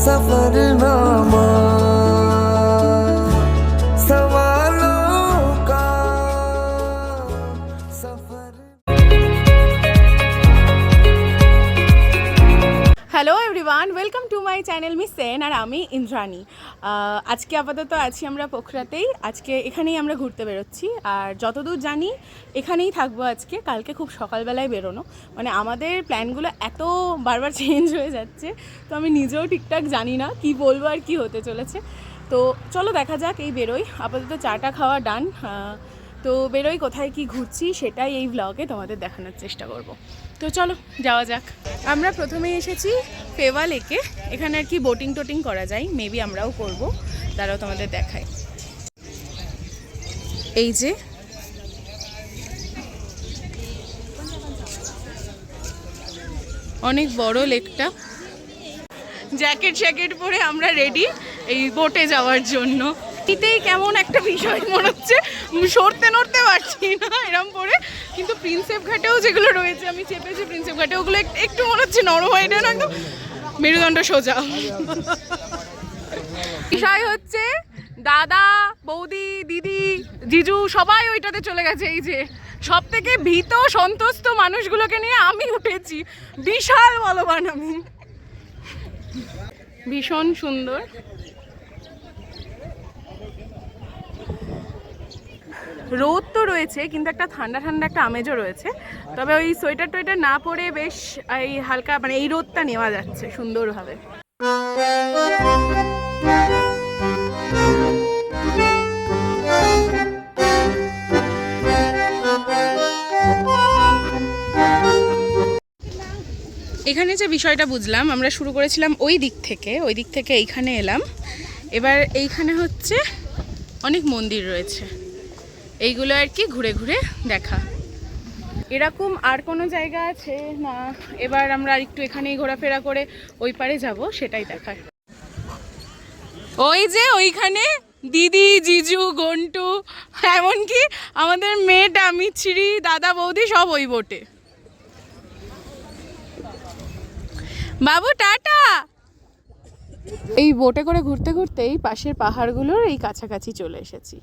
सफरनामा सवालों का सफर। Hello everyone, welcome to my channel miss Sen. আর আমি ইন্দ্রাণী। আজকে আপাতত আছি আমরা পোখরাতেই। আজকে এখানেই আমরা ঘুরতে বেরোচ্ছি, আর যতদূর জানি এখানেই থাকবো আজকে। কালকে খুব সকালবেলায় বেরোনো, মানে আমাদের প্ল্যানগুলো এত বারবার চেঞ্জ হয়ে যাচ্ছে, তো আমি নিজেও ঠিকঠাক জানি না কি বলবো আর কি হতে চলেছে। তো চলো দেখা যাক, এই বেরোই। আপাতত চাটা খাওয়া ডান, তো বেরোই। কোথায় কি ঘুরছি সেটাই এই ব্লগে তোমাদের দেখানোর চেষ্টা করব। তো চলো যাওয়া যাক। আমরা প্রথমেই এসেছি ফেওয়া লেকে। এখানে আর কি বোটিং টোটিং করা যায়, মেবি আমরাও করব। তারাও তোমাদের দেখায়। এই যে অনেক বড় লেকটা। জ্যাকেট জ্যাকেট পরে আমরা রেডি এই বোটে যাওয়ার জন্য। এতেই কেমন একটা বিষয় মনে হচ্ছে, সরতে নড়তে পারছি না এরম পরে। কিন্তু প্রিন্সেপ ঘাটেও যেগুলো রয়েছে, আমি চেপেছি প্রিন্সেপ ঘাটে, ওগুলো একটু মনে হচ্ছে নরম হয়ে না, একদম মেরুদণ্ড সোজা। বিষয় হচ্ছে দাদা, বৌদি, দিদি, জিজু সবাই ওইটাতে চলে গেছে। এই যে সব থেকে ভীত সন্তুষ্ট মানুষগুলোকে নিয়ে আমি উঠেছি। বিশাল বলবান আমি। ভীষণ সুন্দর। রোদ তো রয়েছে, কিন্তু একটা ঠান্ডা ঠান্ডা একটা আমেজও রয়েছে। তবে ওই সোয়েটার টোয়েটার না পরে বেশ এই হালকা, মানে এই রোদটা নেওয়া যাচ্ছে সুন্দরভাবে। এখানে যে বিষয়টা বুঝলাম, আমরা শুরু করেছিলাম ওই দিক থেকে এইখানে এলাম। এবার এইখানে হচ্ছে অনেক মন্দির রয়েছে, এইগুলো আর কি ঘুরে ঘুরে দেখা। এরকম আর কোনো জায়গা আছে না? এবার আমরা আর একটু এখানেই ঘোরাফেরা করে ওই পারে যাব, সেটাই দেখায়। ওই যে ওইখানে দিদি, জিজু, গন্টু, এমনকি আমাদের মেয়েটা, মিছরি, দাদা, বৌদি সব ওই বোটে। বাবু টাটা। এই বোটে করে ঘুরতে ঘুরতে এই পাশের পাহাড়গুলোর এই কাছাকাছি চলে এসেছি।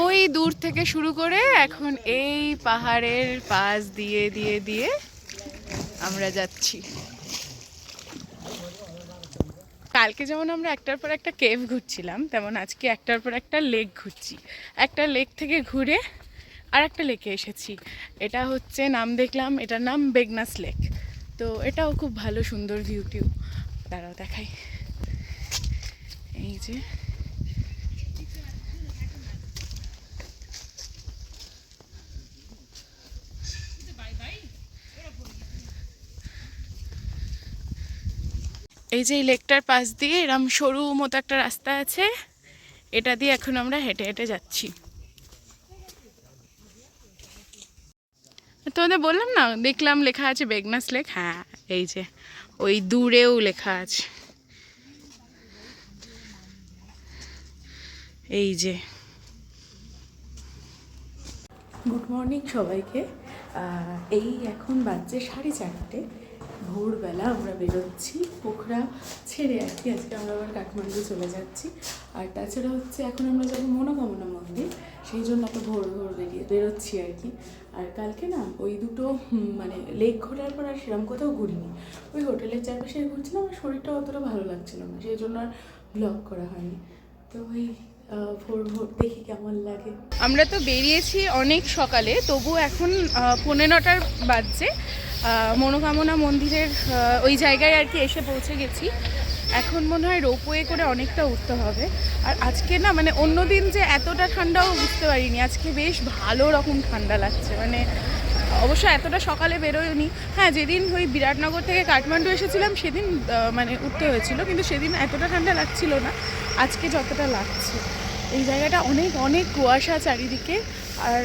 ওই দূর থেকে শুরু করে এখন এই পাহাড়ের পাশ দিয়ে দিয়ে দিয়ে আমরা যাচ্ছি। কালকে যেমন আমরা একটার পর একটা কেভ ঘুরছিলাম, তেমন আজকে একটার পর একটা লেক ঘুরছি। একটা লেক থেকে ঘুরে আর একটা লেকে এসেছি। এটা হচ্ছে নাম দেখলাম, এটার নাম বেগনাস লেক। তো এটাও খুব ভালো, সুন্দর ভিউ টিউ। দাঁড়াও দেখাই। এই যে এই যে লেকটার পাশ দিয়ে এরম সরু মতো একটা রাস্তা আছে, এটা দিয়ে এখন আমরা হেঁটে হেঁটে যাচ্ছি। তোমাদের বললাম না, দেখলাম লেখা আছে বেগনাস লেক। হ্যাঁ, এই যে ওই দূরেও লেখা আছে। এই যে গুড মর্নিং সবাইকে। এই এখন বাজছে 4:30, ভোরবেলা আমরা বেরোচ্ছি পোখরা ছেড়ে আর কি। আজকে আমরা আবার কাঠমান্ডু চলে যাচ্ছি। আর তাছাড়া হচ্ছে এখন আমরা যাবো মনোকামনা মন্দির, সেই জন্য একটা ভোর ভোর বেরোচ্ছি আর কি। আর কালকে না ওই দুটো মানে লেক ঘোরার পর আর সেরকম কোথাও ঘুরিনি। ওই হোটেলের চারপাশে ঘুরছিলাম, আমার শরীরটা অতটা ভালো লাগছিল না, সেই জন্য আর ব্লগ করা হয়নি। তো ওই ভোর ভোর দেখি কেমন লাগে। আমরা তো বেরিয়েছি অনেক সকালে, তবু এখন 9:15 বাজছে। মনোকামনা মন্দিরের ওই জায়গায় আর কি এসে পৌঁছে গেছি। এখন মনে হয় রোপওয়ে করে অনেকটা উঠতে হবে। আর আজকে না মানে অন্য দিন যে এতটা ঠান্ডাও বুঝতে পারিনি, আজকে বেশ ভালো রকম ঠান্ডা লাগছে। মানে অবশ্য এতটা সকালে বেরোয়নি। হ্যাঁ, যেদিন ওই বিরাটনগর থেকে কাঠমান্ডু এসেছিলাম সেদিন মানে উঠতে হয়েছিল, কিন্তু সেদিন এতটা ঠান্ডা লাগছিল না আজকে যতটা লাগছে। এই জায়গাটা অনেক অনেক কুয়াশা চারিদিকে। আর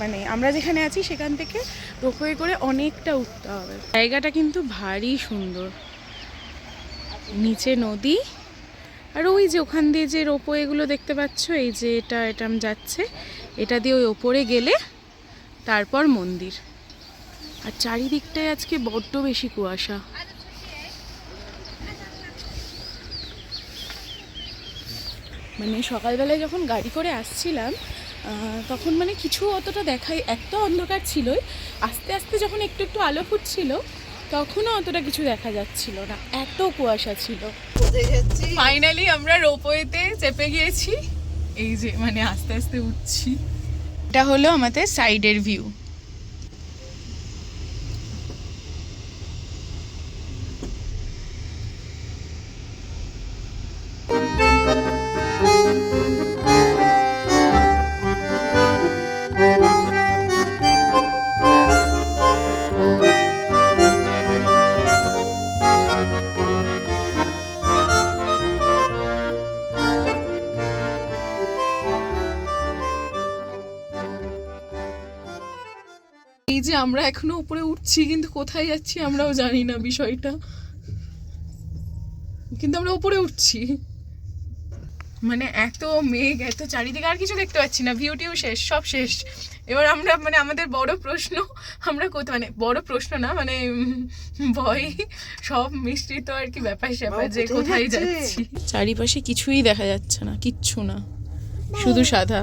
মানে আমরা যেখানে আছি সেখান থেকে রোপওয়ে করে অনেকটা উঠতে হবে। জায়গাটা কিন্তু ভারী সুন্দর, নিচে নদী। আর ওই যে ওখান দিয়ে যে রোপওয়েগুলো দেখতে পাচ্ছ, এই যে এটা যাচ্ছে, এটা দিয়ে ওই ওপরে গেলে তারপর মন্দির। আর চারিদিকটায় আজকে বড্ড বেশি কুয়াশা। মানে সকালবেলায় যখন গাড়ি করে আসছিলাম তখন মানে কিছু অতটা দেখাই, এত অন্ধকার ছিলই, আস্তে আস্তে যখন একটু একটু আলো ফুটছিল তখনও অতটা কিছু দেখা যাচ্ছিল না, এত কুয়াশা ছিল। ফাইনালি আমরা রোপওয়েতে চেপে গিয়েছি। এই যে মানে আস্তে আস্তে উঠছি। এটা হলো আমাদের সাইডের ভিউ। এই যে আমরা এখনো উপরে উঠছি, কিন্তু কোথায় যাচ্ছি আমরাও জানি না বিষয়টা, কিন্তু আমরা উপরে উঠছি। মানে এত মেঘ, এত চারিদিকে, আর কিছু দেখতে পাচ্ছি না, ভিউ টিউ শেষ, সব শেষ। এবার আমরা মানে আমাদের বড় প্রশ্ন, আমরা কোথায়, মানে বড় প্রশ্ন না, মানে ভয় সব মিশ্রিত আর কি, ব্যাপার স্যাপার যে কোথায় যাচ্ছি। চারিপাশে কিছুই দেখা যাচ্ছে না, কিচ্ছু না, শুধু সাদা।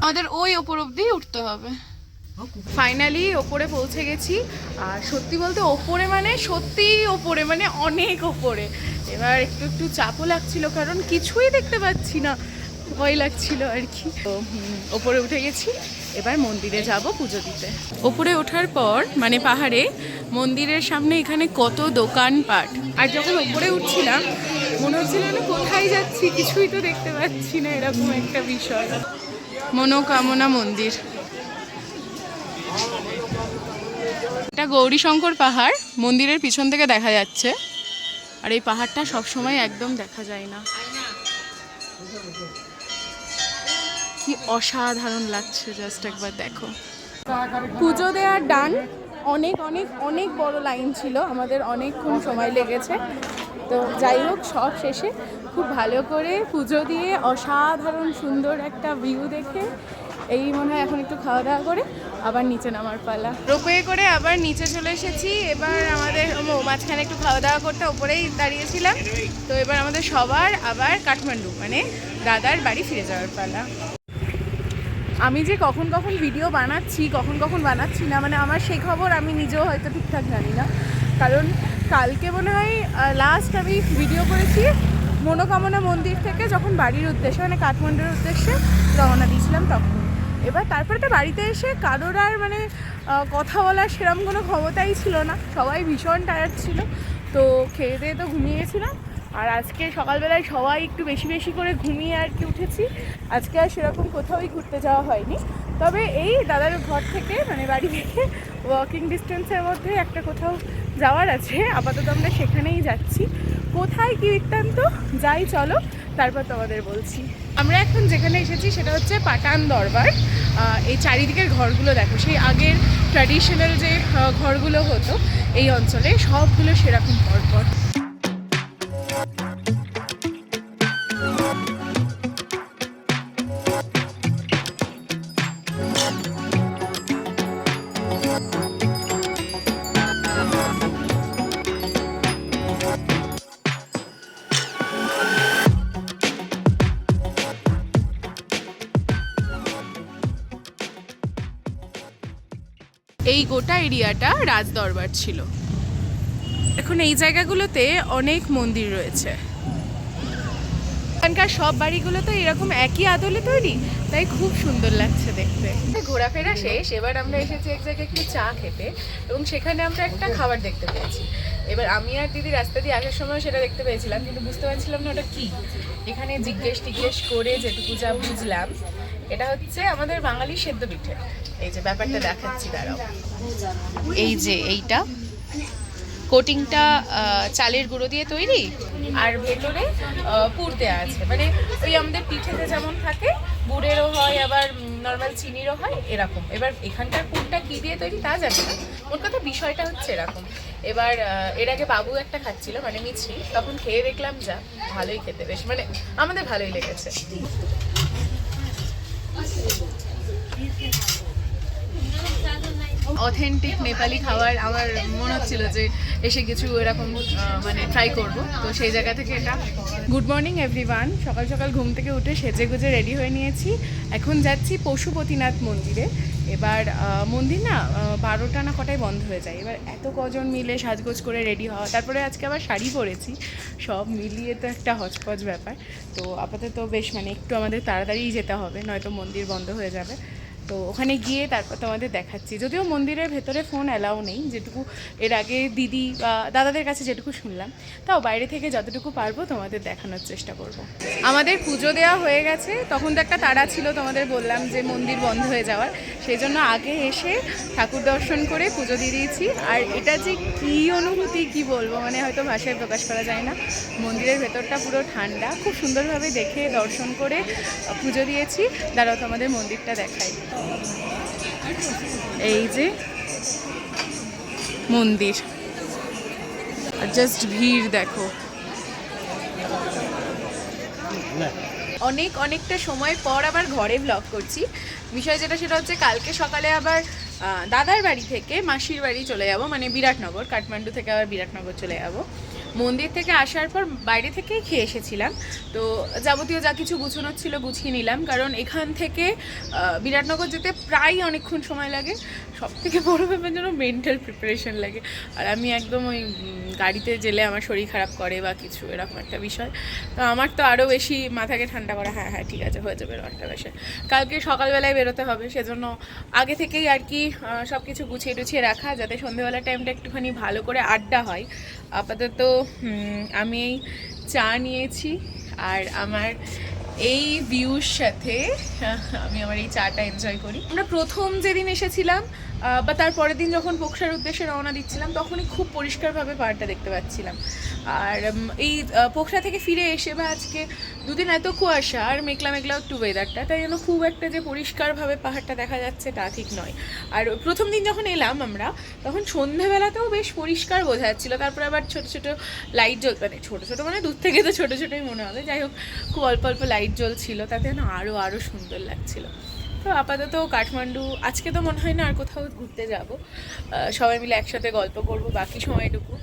আমাদের ওই ওপর অব্দি উঠতে হবে। ফাইনালি ওপরে পৌঁছে গেছি। আর সত্যি বলতে ওপরে মানে সত্যি ওপরে, মানে অনেক ওপরে। এবার একটু একটু চাপও লাগছিল, কারণ কিছুই দেখতে পাচ্ছি না, ভয় লাগছিল আর কি। তো ওপরে উঠে গেছি, এবার মন্দিরে যাব পুজো দিতে। ওপরে ওঠার পর মানে পাহাড়ে মন্দিরের সামনে এখানে কত দোকানপাট। আর যখন ওপরে উঠছিলাম মনে হচ্ছিল না কোথায় যাচ্ছি, কিছুই তো দেখতে পাচ্ছি না, এরকম একটা বিষয়। মনোকামনা মন্দির, এটা গৌরীশঙ্কর পাহাড়, মন্দিরের পিছন থেকে দেখা যাচ্ছে। আর এই পাহাড়টা সবসময় একদম দেখা যায় না। কি অসাধারণ লাগছে, জাস্ট একবার দেখো। পুজো দেওয়ার ডান, অনেক অনেক অনেক বড় লাইন ছিল, আমাদের অনেকক্ষণ সময় লেগেছে। তো যাই হোক, সব শেষে খুব ভালো করে পুজো দিয়ে অসাধারণ সুন্দর একটা ভিউ দেখে এই মনে হয় এখন একটু খাওয়া দাওয়া করে আবার নিচে নামার পালা। রোপওয়ে করে আবার নিচে চলে এসেছি। এবার আমাদের মাঝখানে একটু খাওয়া দাওয়া করতে ওপরেই দাঁড়িয়েছিলাম। তো এবার আমাদের সবার আবার কাঠমান্ডু মানে দাদার বাড়ি ফিরে যাওয়ার পালা। আমি যে কখন কখন ভিডিও বানাচ্ছি, কখন কখন বানাচ্ছি না, মানে আমার সেই খবর আমি নিজেও হয়তো ঠিকঠাক জানি না। কারণ কালকে মনে হয় লাস্ট আমি ভিডিও করেছি মনোকামনা মন্দির থেকে, যখন বাড়ির উদ্দেশ্যে মানে কাঠমান্ডুর উদ্দেশ্যে রওনা দিয়েছিলাম তখন। এবার তারপরে তো বাড়িতে এসে কারোর আর মানে কথা বলার সেরকম কোনো ক্ষমতাই ছিল না, সবাই ভীষণ টায়ার্ড ছিল। তো খেয়ে দিয়ে তো ঘুমিয়েছিলাম। আর আজকে সকালবেলায় সবাই একটু বেশি বেশি করে ঘুমিয়ে আর কি উঠেছি। আজকে আর সেরকম কোথাওই ঘুরতে যাওয়া হয়নি। তবে এই দাদার ঘর থেকে মানে বাড়ি থেকে ওয়াকিং ডিস্টেন্সের মধ্যে একটা কোথাও যাওয়ার আছে, আপাতত আমরা সেখানেই যাচ্ছি। কোথায় কী বৃত্তান্ত যাই চলো, তারপর তোমাদের বলছি। আমরা এখন যেখানে এসেছি সেটা হচ্ছে পাটান দরবার। এই চারিদিকের ঘরগুলো দেখো, সেই আগের ট্র্যাডিশনাল যে ঘরগুলো হতো এই অঞ্চলে, সবগুলো সেরকম পরপর। এই গোটা এরিয়াটা রাজদরবার ছিল। এখন এই জায়গাগুলোতে অনেক মন্দির রয়েছে। এখানকার সব বাড়িগুলো তো এরকম একই আদলে তৈরি, তাই খুব সুন্দর লাগছে দেখতে। ঘোরাফেরা শেষ, এবার আমরা এসেছি এক জায়গায় একটু চা খেতে, এবং সেখানে আমরা একটা খাবার দেখতে পেয়েছি। এবার আমি আর দিদি রাস্তা দিয়ে আসার সময় সেটা দেখতে পেয়েছিলাম, কিন্তু বুঝতে পারছিলাম না ওটা কী। এখানে জিজ্ঞেস করে যেটুকু যা বুঝলাম, এটা হচ্ছে আমাদের বাঙালি সেদ্ধ পিঠে। এই যে ব্যাপারটা দেখাচ্ছি, দাঁড়াও। এই যে এইটা কোটিংটা চালের গুঁড়ো দিয়ে তৈরি, আর ভেতরে পুর দেওয়া আছে, মানে ওই আমাদের পিঠেতে যেমন থাকে গুড়েরও হয়, আবার নর্মাল চিনিরও হয়, এরকম। এবার এখানকার পুরটা কী দিয়ে তৈরি তা জানি না, ওর কথা বিষয়টা হচ্ছে এরকম। এবার এর আগে বাবু একটা খাচ্ছিল মানে মিছরি, তখন খেয়ে দেখলাম যা ভালোই খেতে, বেশ মানে আমাদের ভালোই লেগেছে। অথেন্টিক নেপালি খাবার আমার মনে হচ্ছিল যে এসে কিছু এরকম মানে ট্রাই করব, তো সেই জায়গা থেকে এটা। গুড মর্নিং এভরিওয়ান, সকাল সকাল ঘুম থেকে উঠে সেজে গুজে রেডি হয়ে নিয়েছি। এখন যাচ্ছি পশুপতিনাথ মন্দিরে। এবার মন্দির না 12টা না কটায় বন্ধ হয়ে যায়। এবার এত কজন মিলে সাজগোজ করে রেডি হওয়া, তারপরে আজকে আবার শাড়ি পরেছি, সব মিলিয়ে তো একটা হচপচ ব্যাপার। তো আপাতত বেশ মানে একটু আমাদের তাড়াতাড়িই যেতে হবে, নয়তো মন্দির বন্ধ হয়ে যাবে। তো ওখানে গিয়ে তারপর তোমাদের দেখাচ্ছি। যদিও মন্দিরের ভেতরে ফোন অ্যালাউ নেই, যেটুকু এর আগে দিদি বা দাদাদের কাছে যেটুকু শুনলাম, তাও বাইরে থেকে যতটুকু পারবো তোমাদের দেখানোর চেষ্টা করব। আমাদের পুজো দেওয়া হয়ে গেছে, তখন তো একটা তাড়া ছিল, তোমাদের বললাম যে মন্দির বন্ধ হয়ে যাওয়ার, সেই জন্য আগে এসে ঠাকুর দর্শন করে পুজো দিয়ে দিয়েছি। আর এটা যে কী অনুভূতি কী বলবো, মানে হয়তো ভাষায় প্রকাশ করা যায় না। মন্দিরের ভেতরটা পুরো ঠান্ডা, খুব সুন্দরভাবে দেখে দর্শন করে পুজো দিয়েছি। দাঁড়াও তোমাদের মন্দিরটা দেখাই। এই যে মন্দির, আর জাস্ট ভিড় দেখো। অনেকটা সময় পর আবার ঘরে ব্লগ করছি। বিষয় যেটা সেটা হচ্ছে কালকে সকালে আবার দাদার বাড়ি থেকে মাসির বাড়ি চলে যাব, মানে বিরাটনগর, কাঠমান্ডু থেকে আবার বিরাটনগর চলে যাব। মন্দির থেকে আসার পর বাইরে থেকেই খেয়ে এসেছিলাম, তো যাবতীয় যা কিছু গুছানোর ছিল গুছিয়ে নিলাম, কারণ এখান থেকে বিরাটনগর যেতে প্রায় অনেকক্ষণ সময় লাগে। সব থেকে বড় ব্যাপার যেন মেন্টাল প্রিপারেশন লাগে, আর আমি একদম ওই গাড়িতে গেলে আমার শরীর খারাপ করে বা কিছু এরকম একটা বিষয়। তো আমার তো আরও বেশি মাথাকে ঠান্ডা করা, হ্যাঁ ঠিক আছে হয়ে যাবে একটা বিষয়। কালকে সকালবেলায় বেরোতে হবে, সেজন্য আগে থেকেই আর কি সব কিছু গুছিয়ে টুছিয়ে রাখা, যাতে সন্ধ্যেবেলার টাইমটা একটুখানি ভালো করে আড্ডা হয়। আপাতত আমি এই চা নিয়েছি, আর আমার এই ভিউর সাথে আমি আমার এই চাটা এনজয় করি। আমরা প্রথম যেদিন এসেছিলাম বা তার পরের দিন যখন পোখরার উদ্দেশ্যে রওনা দিচ্ছিলাম, তখনই খুব পরিষ্কারভাবে পাহাড়টা দেখতে পাচ্ছিলাম। আর এই পোখরা থেকে ফিরে এসে বা আজকে দুদিন এত কুয়াশা আর মেঘলা মেঘলা একটু ওয়েদারটা, তাই জন্য খুব একটা যে পরিষ্কারভাবে পাহাড়টা দেখা যাচ্ছে তা ঠিক নয়। আর প্রথম দিন যখন এলাম আমরা, তখন সন্ধ্যেবেলাতেও বেশ পরিষ্কার বোঝা যাচ্ছিলো। তারপরে আবার ছোটো ছোটো লাইট জ্বল, মানে ছোটো মানে দূর থেকে তো ছোটো ছোটোই মনে হবে, যাই হোক খুব অল্প অল্প লাইট জ্বলছিল, তাতে না আরও সুন্দর লাগছিলো। তো আপাতত কাঠমান্ডু আজকে তো মনে হয় না আর কোথাও ঘুরতে যাব, সবাই মিলে একসাথে গল্প করব বাকি সময়টুকু।